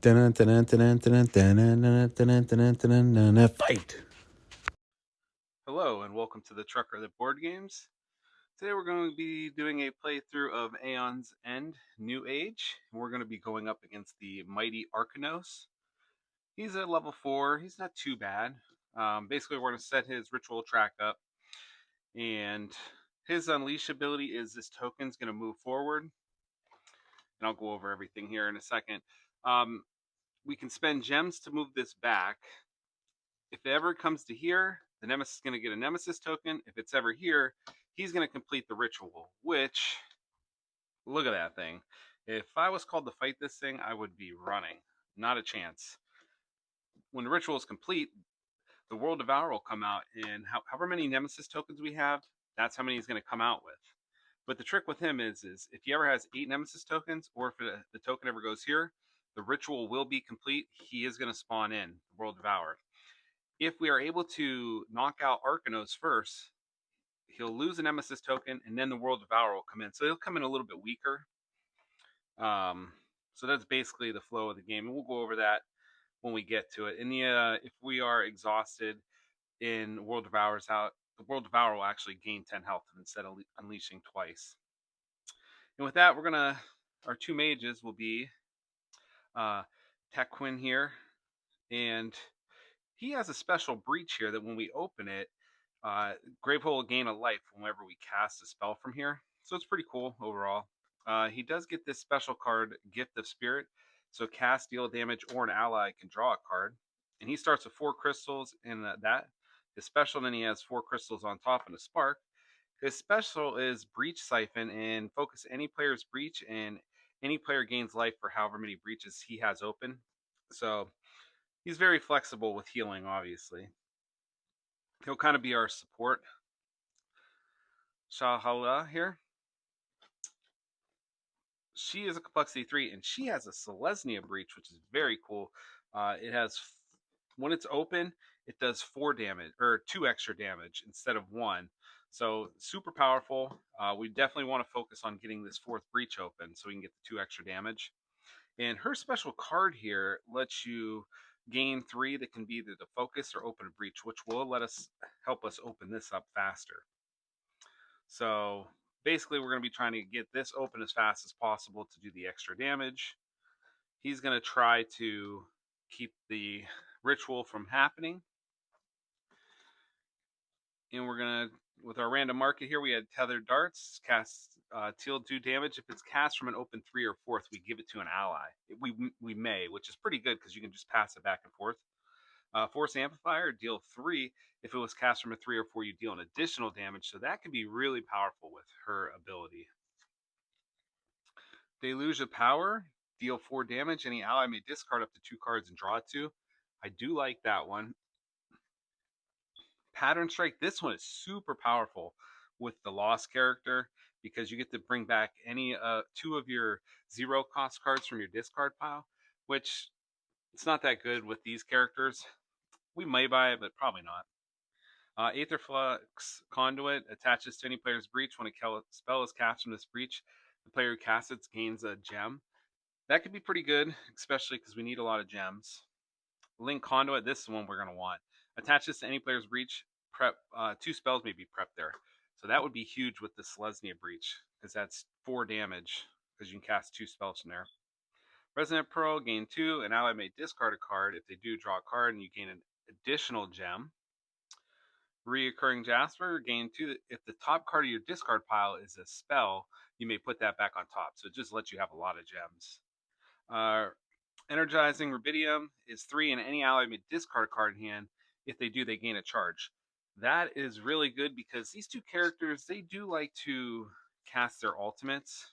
Fight! Hello and welcome to the Trucker That Board Games. Today we're going to be doing a playthrough of Aeon's End, New Age, and we're going to be going up against the mighty Arachnos. He's at level 4, he's not too bad. Basically we're going to set his ritual track up, and his unleash ability is this token's going to move forward, and I'll go over everything here in a second. We can spend gems to move this back. If it ever comes to here, the Nemesis is going to get a Nemesis token. If it's ever here, he's going to complete the ritual, which, look at that thing. If I was called to fight this thing, I would be running. Not a chance. When the ritual is complete, the World Devourer will come out, and however many Nemesis tokens we have, that's how many he's going to come out with. But the trick with him is if he ever has 8 Nemesis tokens, or if the token ever goes here, the ritual will be complete. He is going to spawn in, the World Devourer. If we are able to knock out Arachnos first, he'll lose a Nemesis token, and then the World Devourer will come in. So he'll come in a little bit weaker. So that's basically the flow of the game, and we'll go over that when we get to it. And if we are exhausted in World Devourer's out, the World Devourer will actually gain 10 health instead of unleashing twice. And with that, our 2 mages will be Tequin here, and he has a special breach here that when we open it, Gravehold will gain a life whenever we cast a spell from here. So it's pretty cool overall. He does get this special card, Gift of Spirit. So cast, deal damage, or an ally can draw a card. And he starts with 4 crystals in that. His special, then he has 4 crystals on top and a spark. His special is Breach Siphon, and focus any player's breach, and any player gains life for however many breaches he has open. So he's very flexible with healing, obviously. He'll kind of be our support. Shahala here. She is a complexity 3, and she has a Selesnya breach, which is very cool. It has, when it's open, it does 4 damage, or 2 extra damage instead of 1. So super powerful. We definitely want to focus on getting this 4th breach open so we can get the 2 extra damage. And her special card here lets you gain 3 that can be either the focus or open a breach, which will help us open this up faster. So basically, we're going to be trying to get this open as fast as possible to do the extra damage. He's going to try to keep the ritual from happening. And we're going to, with our random market here, we had Tethered Darts, cast deal 2 damage. If it's cast from an open 3 or 4th, we give it to an ally. We may, which is pretty good because you can just pass it back and forth. Force Amplifier, deal 3. If it was cast from a 3 or 4, you deal an additional damage. So that can be really powerful with her ability. Deluge of Power, deal 4 damage. Any ally may discard up to 2 cards and draw 2. I do like that one. Pattern Strike, this one is super powerful with the Lost character because you get to bring back any 2 of your 0 cost cards from your discard pile, which it's not that good with these characters. We may buy it, but probably not. Aetherflux Conduit attaches to any player's breach. When a spell is cast from this breach, the player who casts it gains a gem. That could be pretty good, especially because we need a lot of gems. Link Conduit, this is one we're going to want. Attaches to any player's breach. Prep 2 spells may be prepped there. So that would be huge with the Selesnya breach, because that's 4 damage, because you can cast 2 spells from there. Resonant Pearl, gain 2. An ally may discard a card. If they do, draw a card, and you gain an additional gem. Reoccurring Jasper, gain 2. If the top card of your discard pile is a spell, you may put that back on top. So it just lets you have a lot of gems. Energizing Rubidium is 3, and any ally may discard a card in hand. If they do, they gain a charge. That is really good because these 2 characters, they do like to cast their ultimates.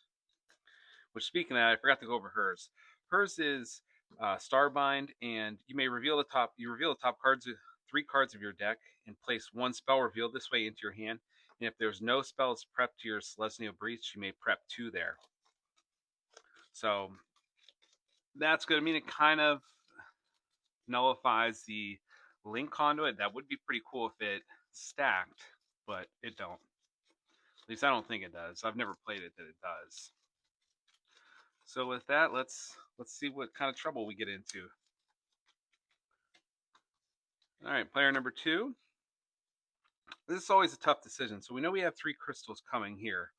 Which, speaking of that, I forgot to go over hers. Hers is Starbind, and you may reveal the top. You reveal the top cards, 3 cards of your deck, and place 1 spell revealed this way into your hand. And if there's no spells prepped to your Selesnya breach, you may prep 2 there. So that's good. I mean, it kind of nullifies the Link Conduit. That would be pretty cool if it stacked, but it don't. At least I don't think it does. I've never played it that it does. So with that, let's Let's see what kind of trouble we get into. All right, player number 2. This is always a tough decision. So we know we have 3 crystals coming here.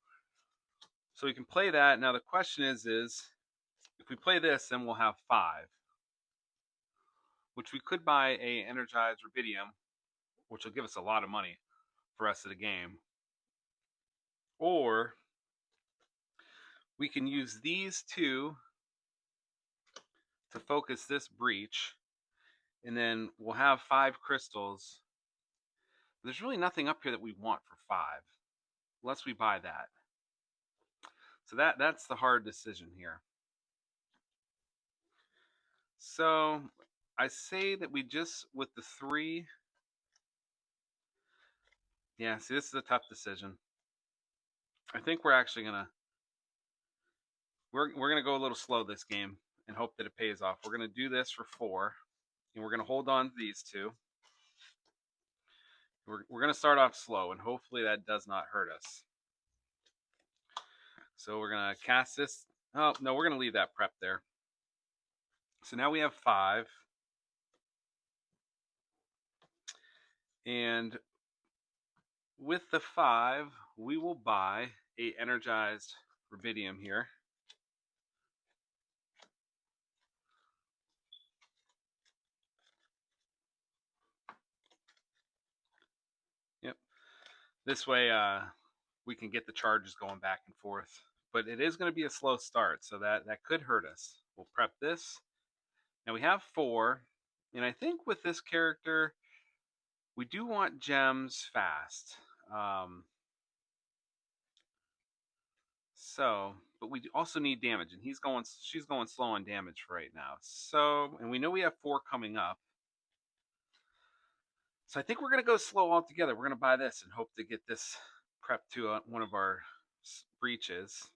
So we can play that. Now the question is if we play this, then we'll have 5. Which we could buy a energized rubidium, which will give us a lot of money for the rest of the game. Or we can use these 2 to focus this breach, and then we'll have 5 crystals. There's really nothing up here that we want for 5, unless we buy that. So that's the hard decision here. So I say that we just, with the 3, yeah, see, this is a tough decision. I think we're actually we're gonna go a little slow this game and hope that it pays off. We're gonna do this for 4, and we're gonna hold on to these 2. We're gonna start off slow, and hopefully that does not hurt us. So we're gonna cast this. Oh no, we're gonna leave that prep there. So now we have 5, and with the 5, we will buy a energized rubidium here. Yep. This way, we can get the charges going back and forth. But it is going to be a slow start, so that could hurt us. We'll prep this. Now we have 4, and I think with this character, we do want gems fast. But we also need damage, and she's going slow on damage right now. So, and we know we have 4 coming up. So I think we're going to go slow altogether. We're going to buy this and hope to get this prepped to one of our breaches.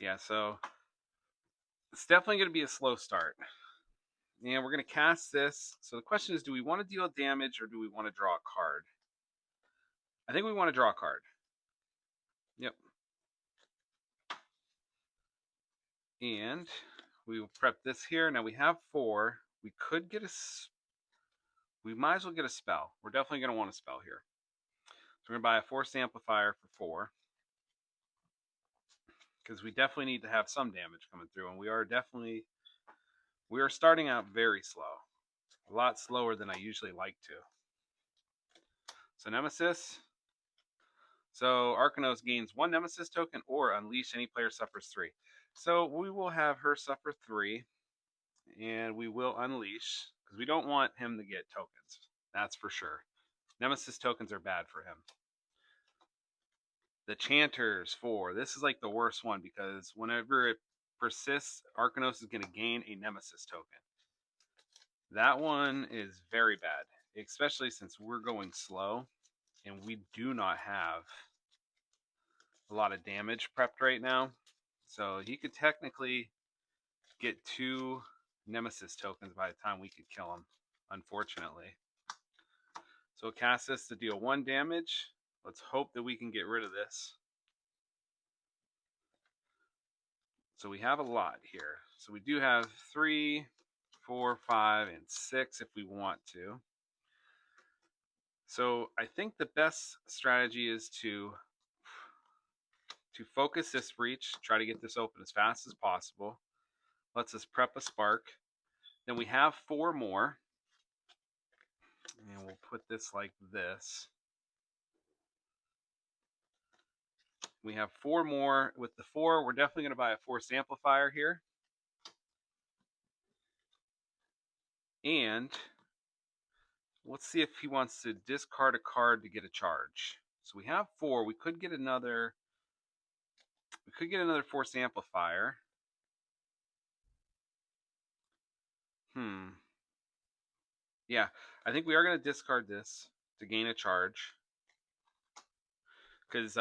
Yeah, so it's definitely going to be a slow start. And we're going to cast this. So the question is, do we want to deal damage or do we want to draw a card? I think we want to draw a card. Yep. And we will prep this here. Now we have 4. We could get we might as well get a spell. We're definitely going to want a spell here. So we're going to buy a force amplifier for 4. Because we definitely need to have some damage coming through. And we are starting out very slow. A lot slower than I usually like to. So Nemesis. So Arachnos gains 1 Nemesis token or unleash any player suffers 3. So we will have her suffer 3. And we will unleash. Because we don't want him to get tokens. That's for sure. Nemesis tokens are bad for him. The Chanters 4. This is like the worst one because whenever it persists, Arachnos is going to gain a Nemesis token. That one is very bad, especially since we're going slow and we do not have a lot of damage prepped right now. So he could technically get 2 Nemesis tokens by the time we could kill him, unfortunately. So cast this to deal 1 damage. Let's hope that we can get rid of this. So we have a lot here. So we do have 3, 4, 5, and 6 if we want to. So I think the best strategy is to focus this breach, try to get this open as fast as possible. Let's us prep a spark. Then we have 4 more. And we'll put this like this. We have 4 more. With the 4, we're definitely going to buy a force amplifier here. And let's see if he wants to discard a card to get a charge. So we have 4. We could get another force amplifier. Yeah, I think we are going to discard this to gain a charge. Because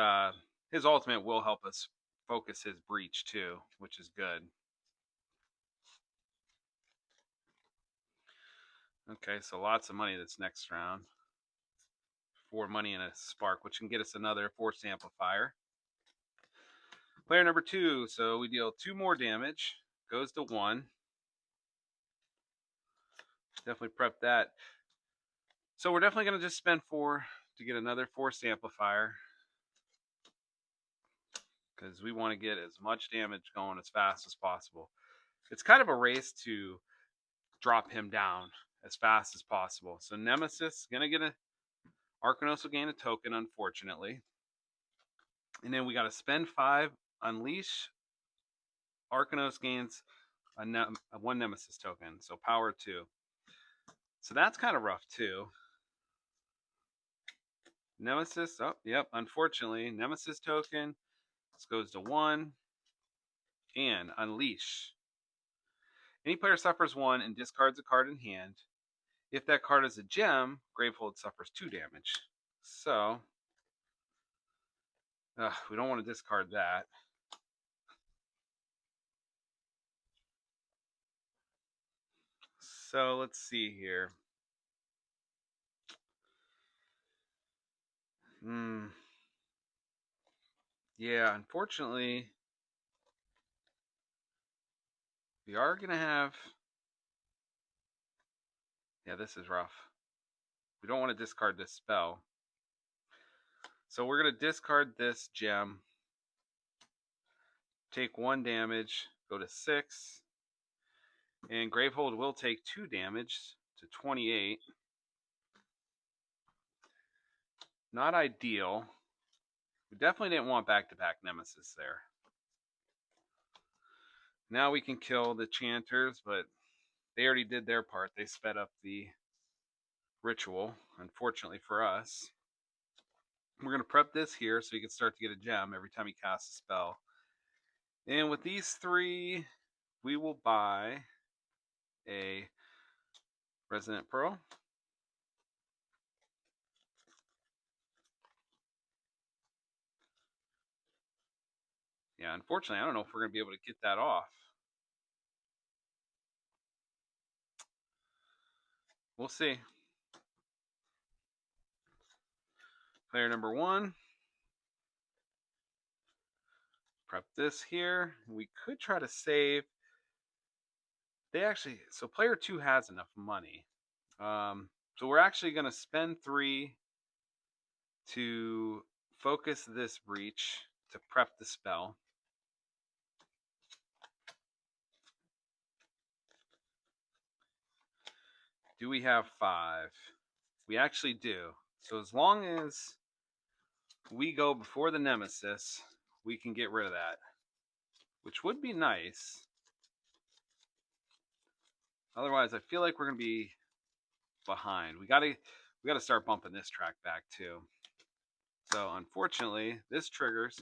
his ultimate will help us focus his breach too, which is good. Okay, so lots of money this next round. 4 money and a spark, which can get us another force amplifier. Player number 2, so we deal 2 more damage. Goes to 1. Definitely prep that. So we're definitely going to just spend 4 to get another force amplifier, because we want to get as much damage going as fast as possible. It's kind of a race to drop him down as fast as possible. So Nemesis is going to get a... Arachnos will gain a token, unfortunately. And then we got to spend 5, unleash. Arachnos gains a 1 Nemesis token, so power 2. So that's kind of rough too. Nemesis, oh, yep, unfortunately, Nemesis token. This goes to 1. And unleash. Any player suffers 1 and discards a card in hand. If that card is a gem, Gravehold suffers 2 damage. So, we don't want to discard that. So let's see here. Yeah, unfortunately, we are going to have... Yeah, this is rough. We don't want to discard this spell. So we're going to discard this gem. Take 1 damage, go to 6. And Gravehold will take 2 damage to 28. Not ideal. We definitely didn't want back-to-back Nemesis there. Now we can kill the Chanters, but they already did their part. They sped up the ritual, unfortunately for us. We're going to prep this here so he can start to get a gem every time he casts a spell. And with these 3, we will buy a Resonant Pearl. Yeah, unfortunately, I don't know if we're going to be able to get that off. We'll see. Player number 1. Prep this here. We could try to save. So player 2 has enough money. So we're actually going to spend 3 to focus this breach to prep the spell. Do we have 5? We actually do. So as long as we go before the Nemesis, we can get rid of that, which would be nice. Otherwise, I feel like we're going to be behind. We got to start bumping this track back too. So unfortunately, this triggers.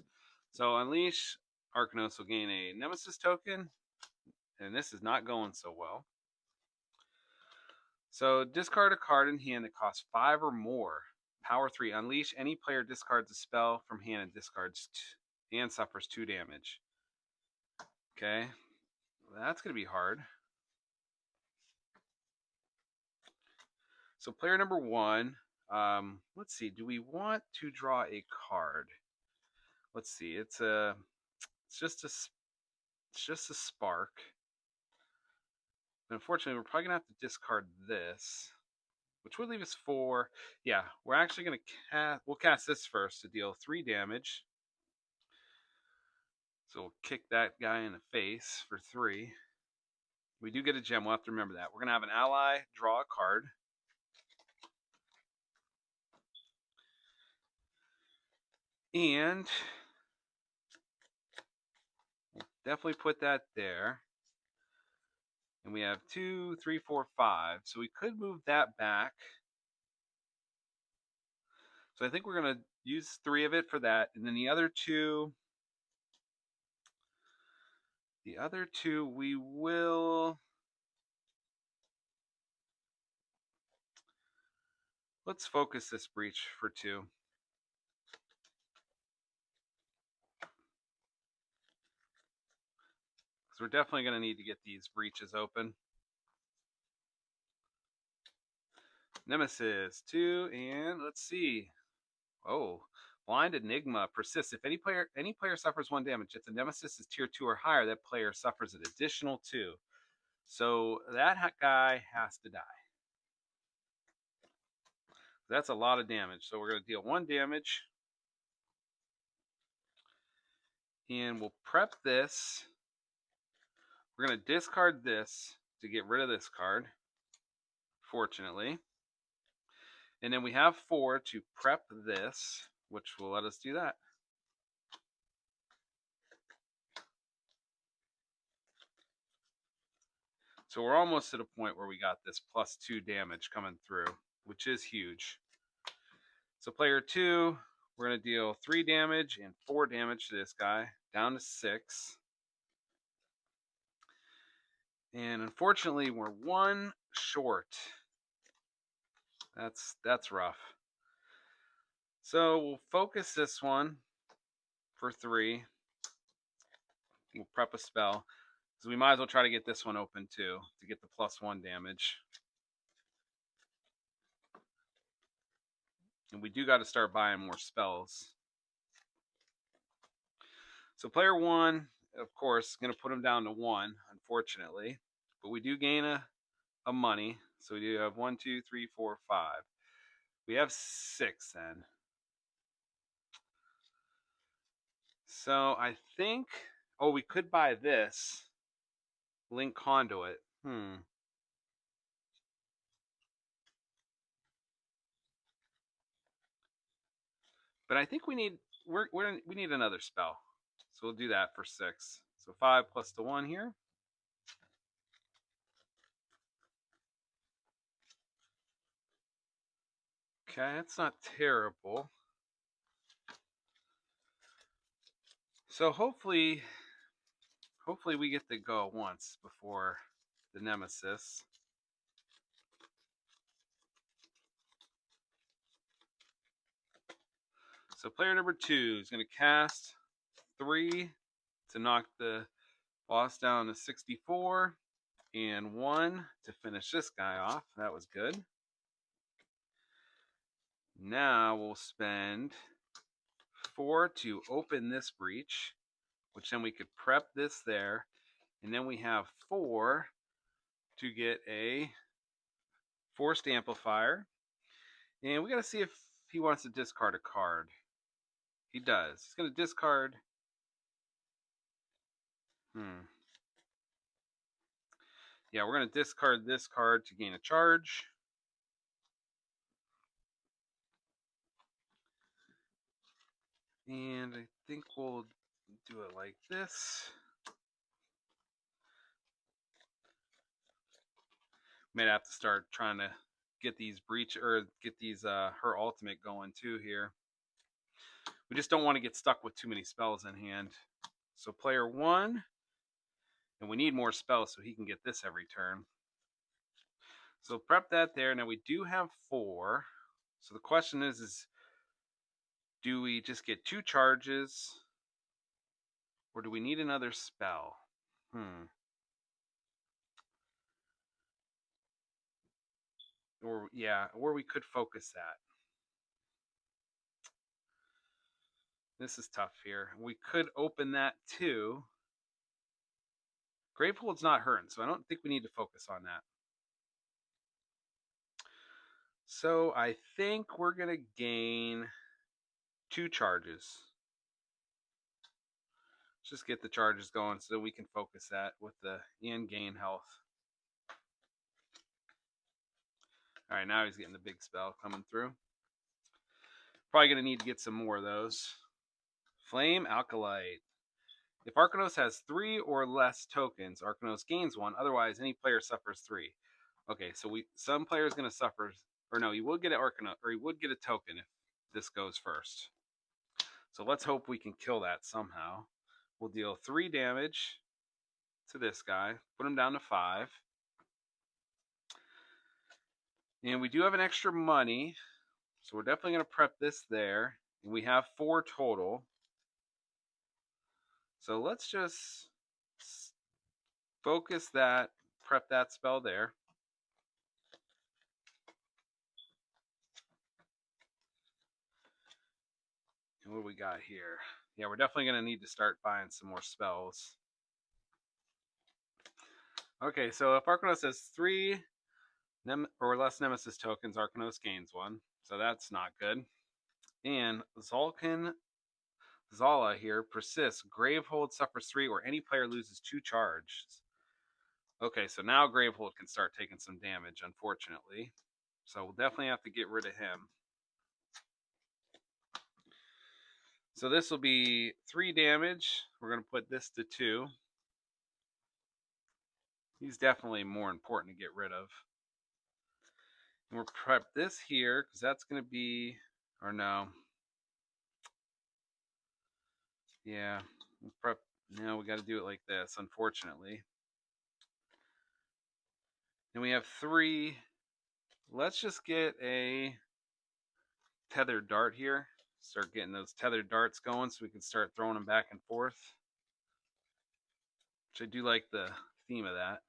So unleash. Arachnos will gain a Nemesis token, and this is not going so well. So discard a card in hand that costs 5 or more. Power 3. Unleash. Any player discards a spell from hand and discards and suffers 2 damage. Okay, that's going to be hard. So player number 1. Let's see. Do we want to draw a card? Let's see. It's just a spark. But unfortunately, we're probably gonna have to discard this, which would leave us 4. Yeah, we're actually gonna we'll cast this first to deal 3 damage. So we'll kick that guy in the face for 3. We do get a gem. We'll have to remember that. We're gonna have an ally draw a card. And we'll definitely put that there. And we have 2, 3, 4, 5. So we could move that back. So I think we're going to use 3 of it for that. And then the other 2 we will... Let's focus this breach for 2. Because we're definitely going to need to get these breaches open. Nemesis 2, and let's see. Oh, Blind Enigma persists. If any player suffers 1 damage, if the nemesis is tier 2 or higher, that player suffers an additional 2. So that guy has to die. That's a lot of damage. So we're going to deal 1 damage. And we'll prep this. We're going to discard this to get rid of this card, fortunately. And then we have 4 to prep this, which will let us do that. So we're almost to the point where we got this +2 damage coming through, which is huge. So player 2, we're going to deal 3 damage and 4 damage to this guy, down to 6. And unfortunately, we're 1 short. That's rough. So we'll focus this one for 3. We'll prep a spell. So we might as well try to get this one open too, to get the +1 damage. And we do got to start buying more spells. So player 1, of course, is going to put him down to 1, unfortunately. But we do gain a money. So we do have 1, 2, 3, 4, 5. We have 6 then. So I think, oh, we could buy this. Link Conduit. But I think we need we need another spell. So we'll do that for 6. So 5 plus the 1 here. Okay, that's not terrible. So hopefully we get to go once before the nemesis. So player number 2 is going to cast 3 to knock the boss down to 64 and 1 to finish this guy off. That was good. Now we'll spend 4 to open this breach, which then we could prep this there. And then we have 4 to get a forced amplifier. And we got to see if he wants to discard a card. He does. He's going to discard. Yeah, we're going to discard this card to gain a charge. And I think we'll do it like this. Might have to start trying to get these her ultimate going too here. We just don't want to get stuck with too many spells in hand. So player 1, and we need more spells so he can get this every turn. So prep that there. Now we do have 4. So the question is do we just get 2 charges, or do we need another spell? Or we could focus that. This is tough here. We could open that too. Gravehold's not hurting, so I don't think we need to focus on that. So I think we're going to gain 2 charges. Let's just get the charges going so we can focus that with the and gain health. All right, now he's getting the big spell coming through. Probably going to need to get some more of those. Flame Alkalite. If Arachnos has 3 or less tokens, Arachnos gains 1. Otherwise, any player suffers 3. Okay, so some player's going to suffer, or no, he would get an Arachnos, or he would get a token if this goes first. So let's hope we can kill that somehow. We'll deal 3 damage to this guy, put him down to 5. And we do have an extra money, so we're definitely going to prep this there. And we have 4 total. So let's just focus that, prep that spell there. What do we got here? Yeah, we're definitely going to need to start buying some more spells. Okay, so if Arachnos has 3 or less Nemesis tokens, Arachnos gains 1. So that's not good. And Zala here persists. Gravehold suffers 3, or any player loses 2 charges. Okay, so now Gravehold can start taking some damage, unfortunately. So we'll definitely have to get rid of him. So this will be 3 damage. We're going to put this to 2. He's definitely more important to get rid of. And we'll prep this here, because that's going to be... Or no. Yeah. We'll prep... No, we got to do it like this, unfortunately. And we have 3. Let's just get a tethered dart here. Start getting those tethered darts going so we can start throwing them back and forth. Which I do like the theme of that.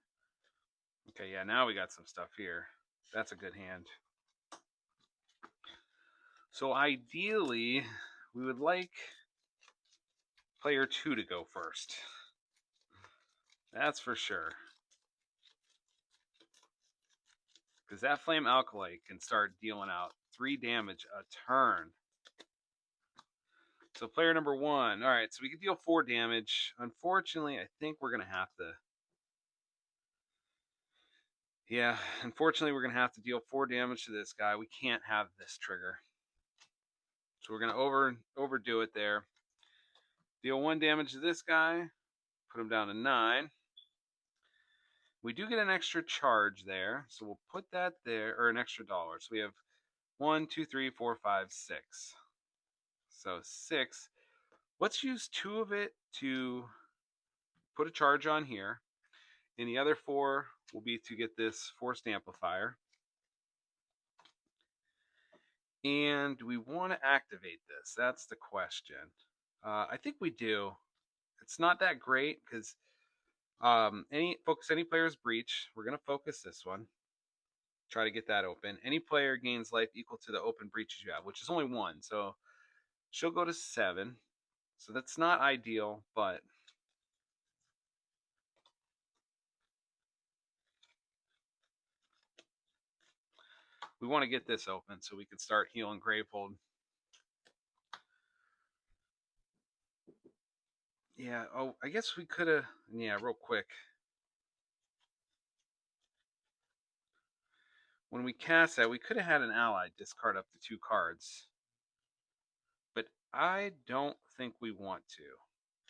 Okay, yeah, now we got some stuff here. That's a good hand. So ideally, we would like player 2 to go first. That's for sure. Because that Flame Alkalite can start dealing out 3 damage a turn. So player number 1. Alright, so we can deal 4 damage. Unfortunately, I think we're going to have to... Yeah, unfortunately, we're going to have to deal 4 damage to this guy. We can't have this trigger. So we're going to overdo it there. Deal 1 damage to this guy. Put him down to 9. We do get an extra charge there. So we'll put that there, or an extra dollar. So we have 1, 2, 3, 4, 5, 6. So 6. Let's use 2 of it to put a charge on here. And the other 4 will be to get this forced amplifier. And do we want to activate this? That's the question. I think we do. It's not that great because focus any player's breach. We're going to focus this one. Try to get that open. Any player gains life equal to the open breaches you have, which is only 1. So she'll go to 7. So that's not ideal, but we want to get this open so we can start healing Gravehold. Yeah, oh, I guess we could have... Yeah, real quick. When we cast that, we could have had an ally discard up to 2 cards. But I don't think we want to.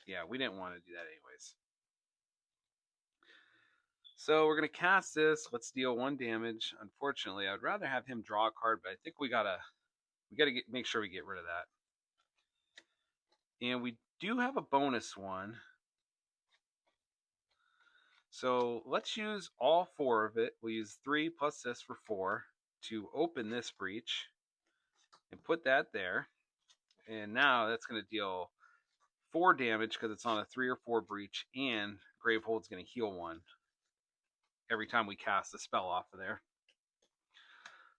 Yeah, we didn't want to do that anyways. So we're going to cast this. Let's deal 1 damage. Unfortunately, I'd rather have him draw a card, but I think we gotta make sure we get rid of that. And we do have a bonus one. So let's use all 4 of it. We'll use 3 plus this for 4 to open this breach and put that there. And now that's going to deal 4 damage because it's on a 3 or 4 breach, and Gravehold's going to heal 1 every time we cast a spell off of there.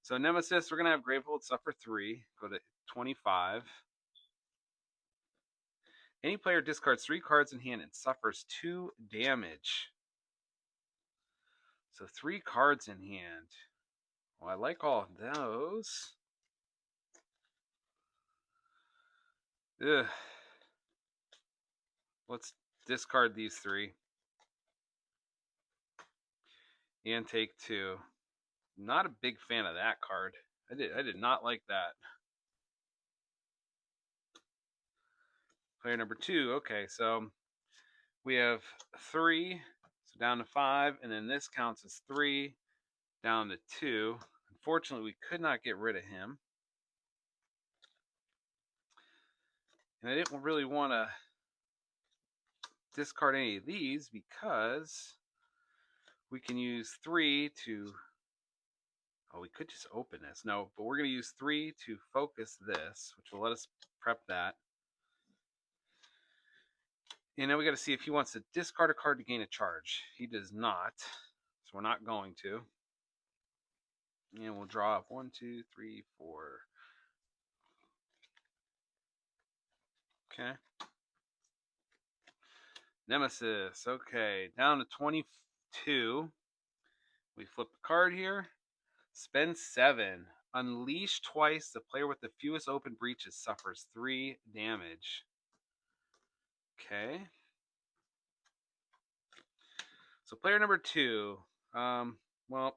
So Nemesis, we're going to have Gravehold suffer 3, go to 25. Any player discards 3 cards in hand and suffers 2 damage. So 3 cards in hand. Well, I like all of those. Ugh. Let's discard these 3. And take 2. Not a big fan of that card. I did not like that. Player number 2. Okay, so we have 3. So down to 5. And then this counts as 3. Down to 2. Unfortunately, we could not get rid of him. And I didn't really want to discard any of these because we can use 3 to... Oh, we could just open this. No, but we're going to use 3 to focus this, which will let us prep that. And now we got to see if he wants to discard a card to gain a charge. He does not, so we're not going to. And we'll draw up 1, 2, 3, 4. Okay. Nemesis. Okay, down to 22. We flip the card here. Spend 7. Unleash twice. The player with the fewest open breaches suffers 3 damage. Okay. So player number 2. Well, we'll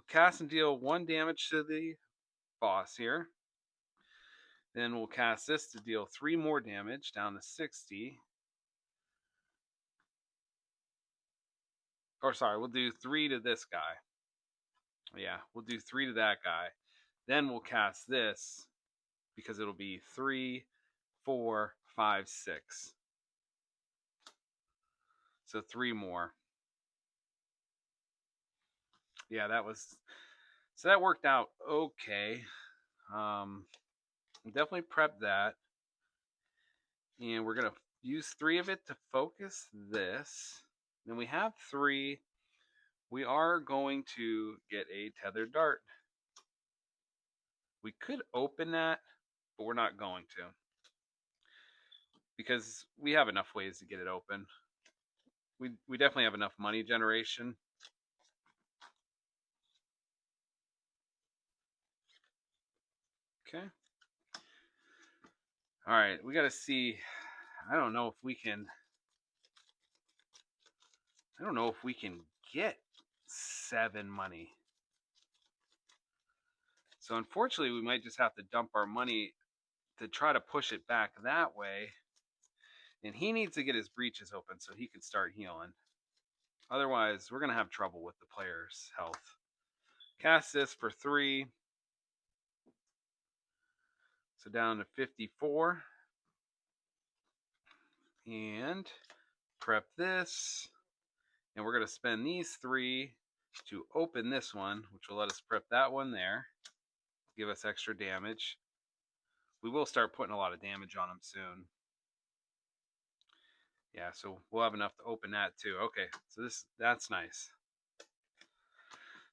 cast and deal 1 damage to the boss here. Then we'll cast this to deal 3 more damage, down to 60. Or sorry, we'll do 3 to this guy. Yeah, we'll do 3 to that guy. Then we'll cast this because it'll be 3, 4, 5, 6. So 3 more. Yeah, that worked out okay. Definitely prep that. And we're going to use 3 of it to focus this. Then we have 3. We are going to get a tethered dart. We could open that, but we're not going to. Because we have enough ways to get it open. We definitely have enough money generation. Okay. All right, we got to see. I don't know if we can get 7 money. So unfortunately, we might just have to dump our money to try to push it back that way. And he needs to get his breaches open so he can start healing. Otherwise, we're going to have trouble with the player's health. Cast this for 3. So down to 54. And prep this. And we're going to spend these 3 to open this one, which will let us prep that one there. Give us extra damage. We will start putting a lot of damage on him soon. Yeah, so we'll have enough to open that too. Okay, so that's nice.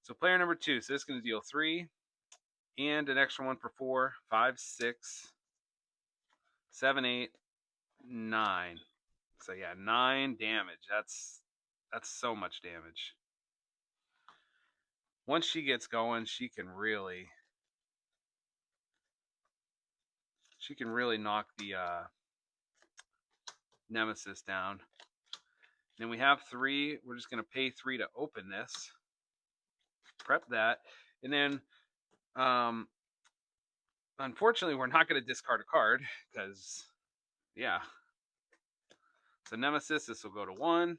So player number 2, so this is going to deal 3 and an extra one for 4, 5, 6, 7, 8, 9. So yeah, 9 damage. That's so much damage. Once she gets going, she can really knock the Nemesis down. Then we have 3. We're just going to pay 3 to open this. Prep that. And then, unfortunately, we're not going to discard a card because, yeah. So Nemesis, this will go to 1.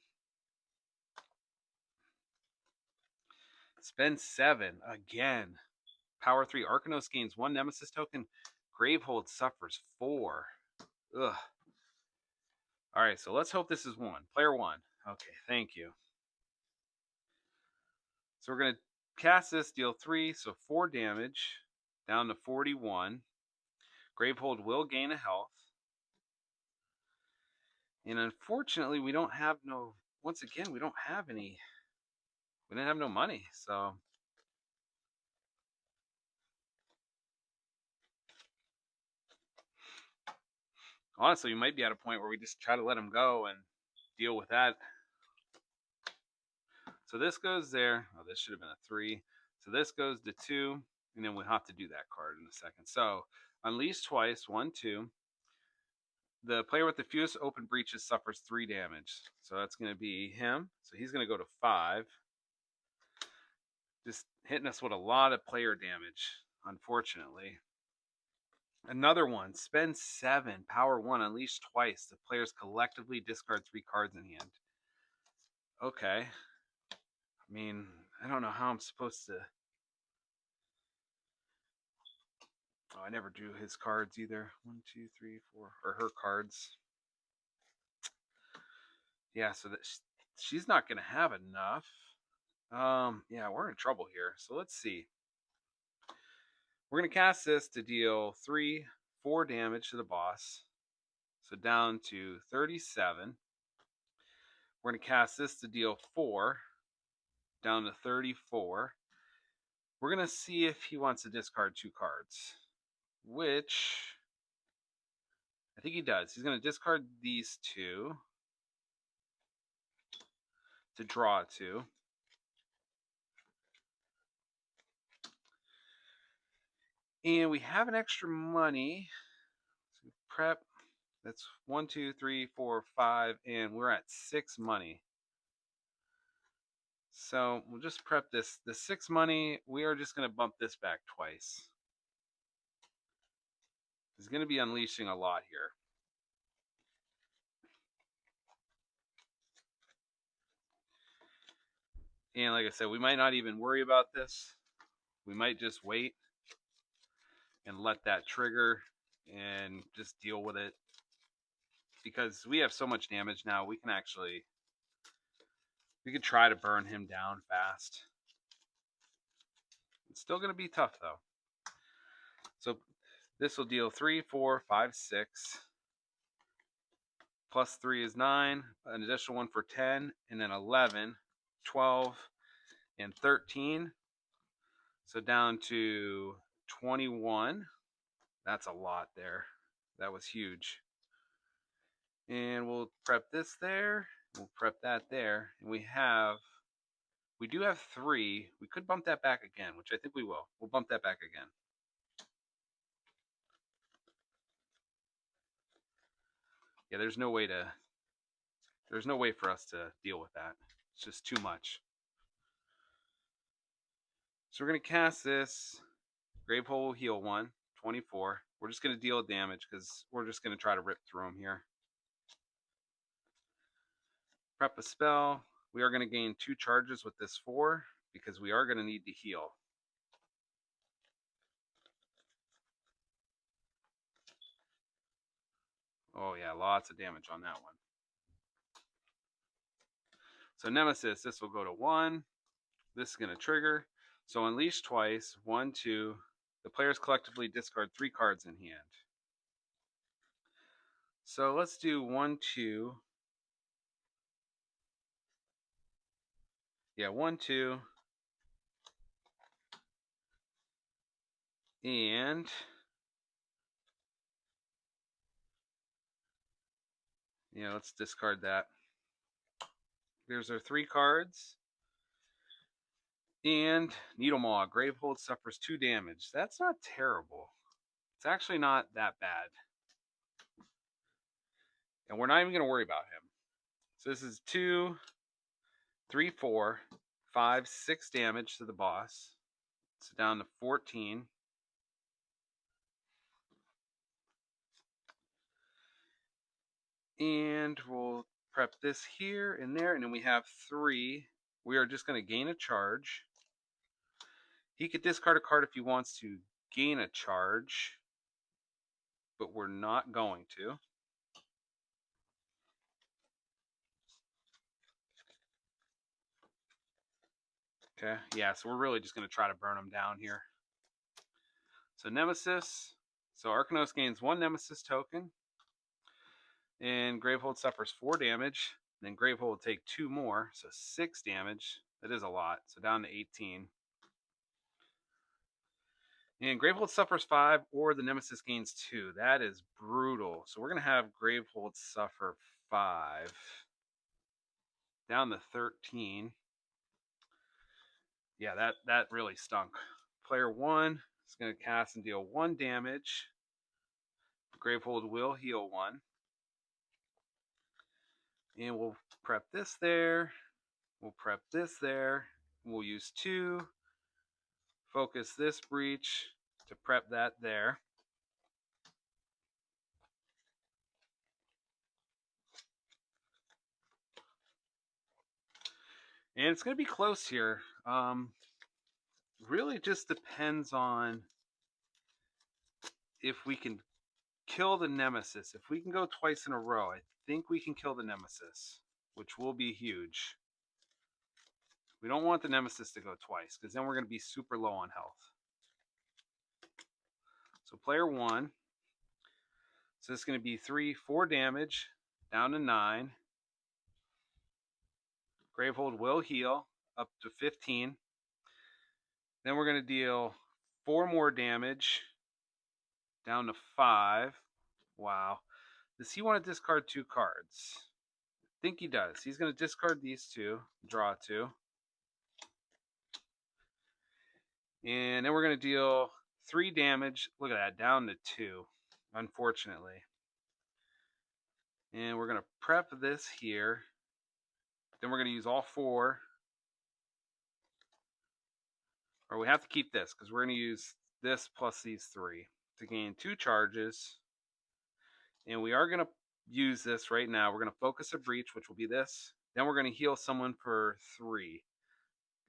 Spend 7 again. Power 3. Arachnos gains 1 Nemesis token. Gravehold suffers 4. Ugh. All right, so let's hope this is 1. Player 1. Okay, thank you. So we're going to cast this, deal 3, so 4 damage, down to 41. Gravehold will gain a health. And unfortunately, we don't have no... Once again, we don't have any... We didn't have no money, so... Honestly, we might be at a point where we just try to let him go and deal with that. So this goes there. Oh, this should have been a 3. So this goes to 2, and then we'll have to do that card in a second. So, unleash twice, 1, 2. The player with the fewest open breaches suffers 3 damage. So that's going to be him. So he's going to go to 5. Just hitting us with a lot of player damage, unfortunately. Another one, spend 7, power 1, unleash twice. The players collectively discard 3 cards in hand. Okay. I mean, I don't know how I'm supposed to... Oh, I never drew his cards either. 1, 2, 3, 4, or her cards. Yeah, so that she's not going to have enough. Yeah, we're in trouble here. So let's see. We're going to cast this to deal 3, 4 damage to the boss. So down to 37. We're going to cast this to deal 4, down to 34. We're going to see if he wants to discard 2 cards, which I think he does. He's going to discard these two to draw two. And we have an extra money. So prep. That's 1, 2, 3, 4, 5, and we're at 6 money. So we'll just prep this. The 6 money, we are just going to bump this back twice. He's going to be unleashing a lot here. And like I said, we might not even worry about this. We might just wait and let that trigger and just deal with it. Because we have so much damage now, we could try to burn him down fast. It's still going to be tough though. So this will deal 3, 4, 5, 6. Plus 3 is 9. An additional one for 10. And then 11, 12, and 13. So down to 21. That's a lot there. That was huge. And we'll prep this there. We'll prep that there. And we do have 3. We could bump that back again, which I think we will. We'll bump that back again. Yeah, there's no way for us to deal with that. It's just too much. So we're going to cast this. Grave Hole will heal 1, 24. We're just going to deal damage because we're just going to try to rip through him here. Prep a spell. We are going to gain 2 charges with this 4 because we are going to need to heal. Oh yeah, lots of damage on that one. So Nemesis, this will go to 1. This is going to trigger. So unleash twice. 1, 2. The players collectively discard 3 cards in hand. So let's do 1, 2. Yeah, 1, 2. And yeah, let's discard that. There's our 3 cards. And Needlemaw, Gravehold suffers 2 damage. That's not terrible. It's actually not that bad. And we're not even going to worry about him. So this is 2, 3, 4, 5, 6 damage to the boss. So down to 14. And we'll prep this here and there. And then we have 3. We are just going to gain a charge. He could discard a card if he wants to gain a charge, but we're not going to. Okay, yeah, so we're really just going to try to burn him down here. So Nemesis. So Arachnos gains 1 Nemesis token. And Gravehold suffers 4 damage. Then Gravehold will take 2 more, so 6 damage. That is a lot, so down to 18. And Gravehold suffers 5, or the Nemesis gains 2. That is brutal. So we're going to have Gravehold suffer 5. Down to 13. Yeah, that really stunk. Player 1 is going to cast and deal 1 damage. Gravehold will heal 1. And we'll prep this there. We'll prep this there. We'll use 2. Focus this breach to prep that there. And it's going to be close here. Really just depends on if we can kill the Nemesis. If we can go twice in a row, I think we can kill the Nemesis, which will be huge. We don't want the Nemesis to go twice, because then we're going to be super low on health. So player 1. So it's going to be 3, 4 damage, down to 9. Gravehold will heal up to 15. Then we're going to deal 4 more damage, down to 5. Wow. Does he want to discard 2 cards? I think he does. He's going to discard these 2, draw 2. And then we're going to deal 3 damage. Look at that, down to 2, unfortunately. And we're going to prep this here. Then we're going to use all 4. Or we have to keep this because we're going to use this plus these 3 to gain 2 charges. And we are going to use this right now. We're going to focus a breach, which will be this. Then we're going to heal someone for 3.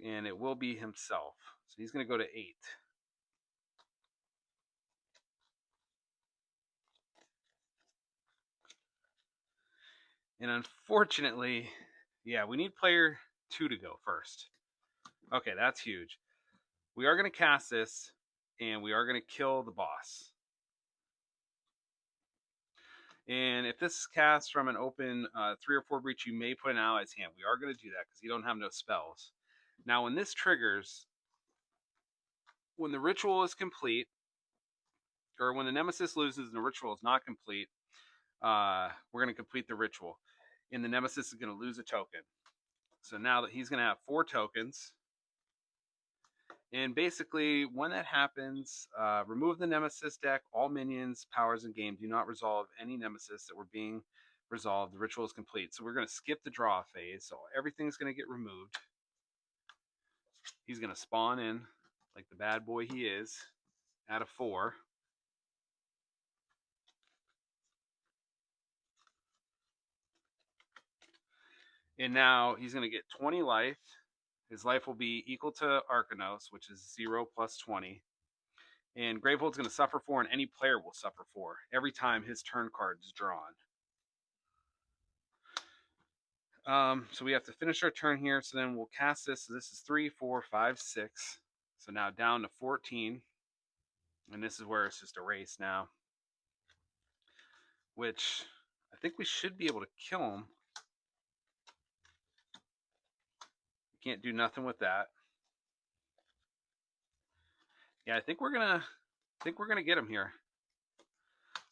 And it will be himself. So he's going to go to 8. And unfortunately, yeah, we need player 2 to go first. Okay, that's huge. We are going to cast this, and we are going to kill the boss. And if this is cast from an open 3 or 4 breach, you may put an ally's hand. We are going to do that because you don't have no spells. Now, when this triggers, when the ritual is complete, or when the nemesis loses and the ritual is not complete, we're going to complete the ritual. And the nemesis is going to lose a token. So now that he's going to have 4 tokens. And basically, when that happens, remove the nemesis deck. All minions, powers in game do not resolve any nemesis that were being resolved. The ritual is complete. So we're going to skip the draw phase. So everything's going to get removed. He's going to spawn in like the bad boy he is at a 4. And now he's going to get 20 life. His life will be equal to Arachnos, which is 0 plus 20. And Gravehold's going to suffer 4, and any player will suffer 4 every time his turn card is drawn. So we have to finish our turn here. So then we'll cast this. So this is 3, 4, 5, 6. So now down to 14. And this is where it's just a race now. Which I think we should be able to kill him. Can't do nothing with that. Yeah, I think we're gonna get him here.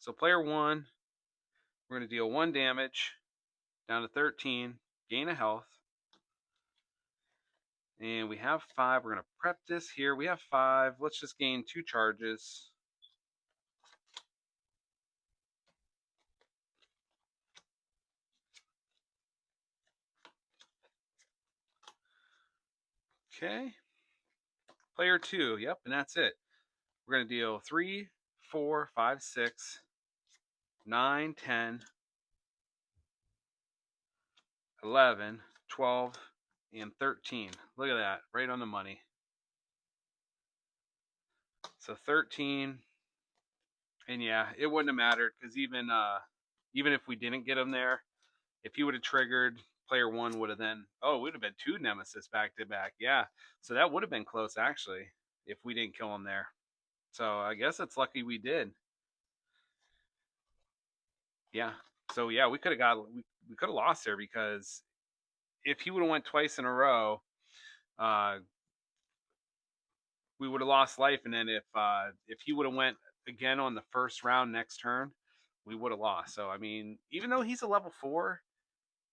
So player 1, we're gonna deal 1 damage down to 13, gain a health. And we have 5. We're gonna prep this here. We have 5. Let's just gain 2 charges. Okay. Player 2, yep, and that's it. We're going to deal 3, 4, 5, 6, 9, 10, 11, 12, and 13. Look at that, right on the money. So 13, and yeah, it wouldn't have mattered because even if we didn't get him there, if he would have triggered, player 1 would have then, it would have been 2 nemesis back to back. Yeah, so that would have been close actually if we didn't kill him there. So I guess it's lucky we did. Yeah. So yeah, we could have we could have lost there because if he would have went twice in a row, we would have lost life. And then if he would have went again on the first round next turn, we would have lost. So I mean, even though he's a level 4,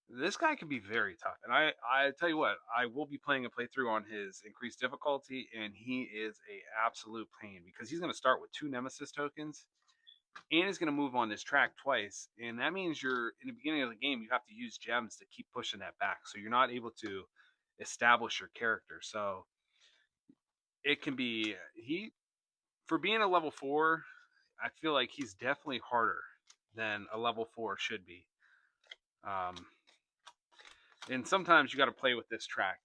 this guy can be very tough. And I tell you what, I will be playing a playthrough on his increased difficulty, and he is a absolute pain because he's going to start with 2 nemesis tokens. And is going to move on this track twice, and that means you're in the beginning of the game. You have to use gems to keep pushing that back, so you're not able to establish your character. So it can be for being a level 4. I feel like he's definitely harder than a level 4 should be. And sometimes you got to play with this track.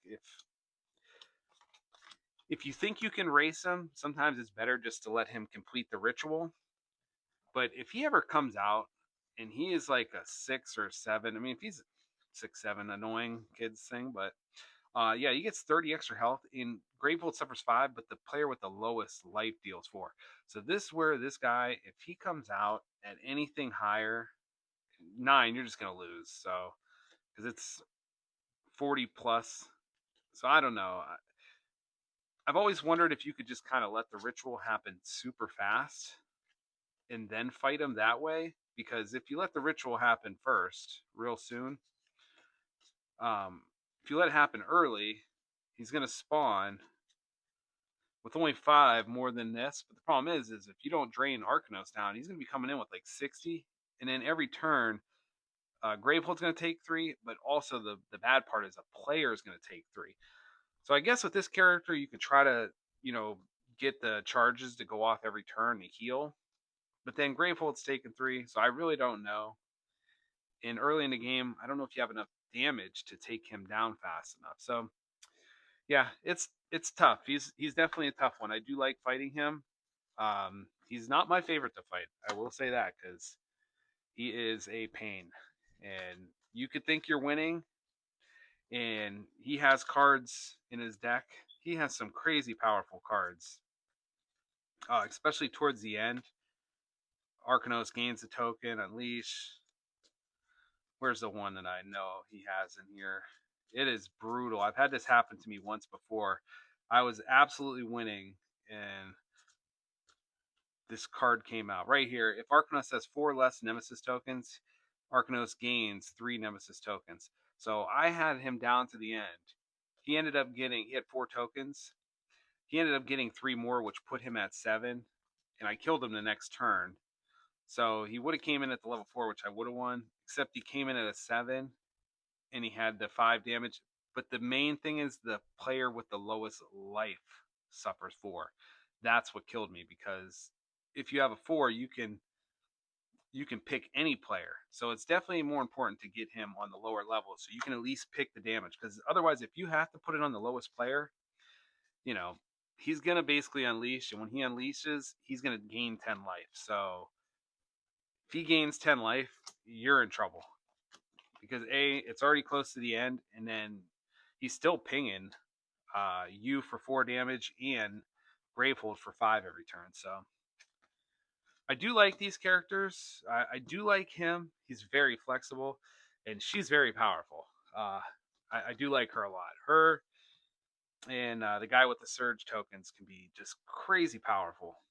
If you think you can race him, sometimes it's better just to let him complete the ritual. But if he ever comes out and he is like a 6 or 7, I mean, if he's 6, 7, annoying kids thing, but yeah, he gets 30 extra health. In Gravehold suffers 5, but the player with the lowest life deals 4. So this is where this guy, if he comes out at anything higher, 9, you're just gonna lose. So because it's 40 plus. So I don't know. I've always wondered if you could just kind of let the ritual happen super fast and then fight him that way. because if you let the ritual happen first, real soon, if you let it happen early, he's gonna spawn with only 5 more than this. But the problem is if you don't drain Arachnos down, he's gonna be coming in with like 60, and then every turn, Gravehold's gonna take 3. But also the bad part is a player is gonna take 3. So I guess with this character, you can try to get the charges to go off every turn to heal. But then Gravehold's taking 3, so I really don't know. And early in the game, I don't know if you have enough damage to take him down fast enough. So yeah, it's tough. He's definitely a tough one. I do like fighting him. He's not my favorite to fight. I will say that, because he is a pain. And you could think you're winning, and he has cards in his deck. He has some crazy powerful cards, especially towards the end. Arachnos gains a token, Unleash. Where's the one that I know he has in here? It is brutal. I've had this happen to me once before. I was absolutely winning, and this card came out right here. If Arachnos has 4 less Nemesis tokens, Arachnos gains 3 Nemesis tokens. So I had him down to the end. He had 4 tokens. He ended up getting 3 more, which put him at 7, and I killed him the next turn. So he would have came in at the level 4, which I would have won, except he came in at a 7, and he had the 5 damage. But the main thing is the player with the lowest life suffers 4. That's what killed me, because if you have a 4, you can pick any player. So it's definitely more important to get him on the lower level, so you can at least pick the damage. Because otherwise, if you have to put it on the lowest player, he's gonna basically unleash, and when he unleashes, he's gonna gain 10 life. So if he gains 10 life, you're in trouble, because it's already close to the end, and then he's still pinging you for 4 damage and Gravehold for 5 every turn. So I do like these characters. I do like him. He's very flexible, and she's very powerful. I do like her a lot. Her and the guy with the surge tokens can be just crazy powerful.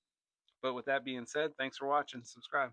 But with that being said, thanks for watching. Subscribe.